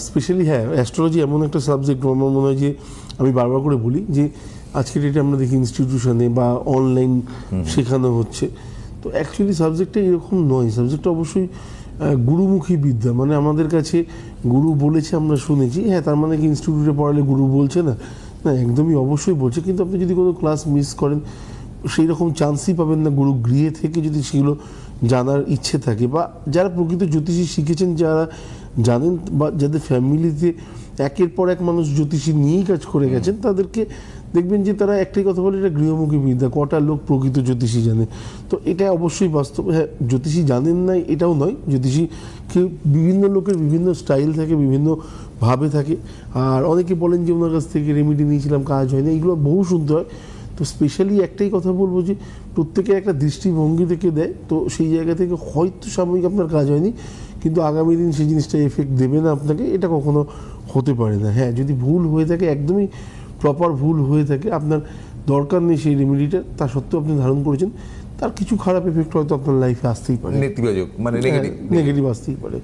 Specially হ্যাঁ, astrology এমন একটা সাবজেক্ট আমার মনে হয় যে আমি বারবার করে বলি যে আজকের ডেটে আমরা দেখি ইনস্টিটিউশনে বা অনলাইন শেখানো হচ্ছে, তো অ্যাকচুয়ালি সাবজেক্টটা এরকম নয়। সাবজেক্টটা অবশ্যই গুরুমুখী বিদ্যা, মানে আমাদের কাছে গুরু বলেছে আমরা শুনেছি, হ্যাঁ তার মানে কি ইনস্টিটিউটে পড়ালে গুরু বলছে না, না একদমই অবশ্যই বলছে। কিন্তু আপনি যদি কোনো ক্লাস মিস করেন সেই রকম চান্সই পাবেন না গুরু গৃহে থেকে যদি সেগুলো জানার ইচ্ছে থাকে, বা যারা প্রকৃত জ্যোতিষী শিখেছেন, যারা জানেন, বা যাদের ফ্যামিলিতে একের পর এক মানুষ জ্যোতিষী নিয়েই কাজ করে গেছেন, তাদেরকে দেখবেন যে তারা একটাই কথা বলে, এটা গৃহমুখী বিদ্যা, কটা লোক প্রকৃত জ্যোতিষী জানে। তো এটা অবশ্যই বাস্তব। হ্যাঁ, জ্যোতিষী জানেন না এটাও নয়, জ্যোতিষী কেউ বিভিন্ন লোকের বিভিন্ন স্টাইল থাকে, বিভিন্ন ভাবে থাকে। আর অনেকে বলেন যে ওনার কাছ থেকে রেমেডি নিয়েছিলাম কাজ হয়নি, এইগুলো বহু শুনতে হয়। তো স্পেশালি একটাই কথা বলবো যে প্রত্যেকের একটা দৃষ্টিভঙ্গি থেকে দেয়, তো সেই জায়গা থেকে হয়তো সাময়িক আপনার কাজ হয়নি, কিন্তু আগামী দিন সেই জিনিসটা এফেক্ট দেবে না আপনাকে, এটা কখনো হতে পারে না। হ্যাঁ, যদি ভুল হয়ে থাকে, একদমই প্রপার ভুল হয়ে থাকে, আপনার দরকার নেই সেই রেমেডিটা, তা সত্ত্বেও আপনি ধারণ করেছেন, তার কিছু খারাপ এফেক্ট হয়তো আপনার লাইফে আসতেই পারে, নেতিবাচক মানে নেগেটিভ আসতেই পারে।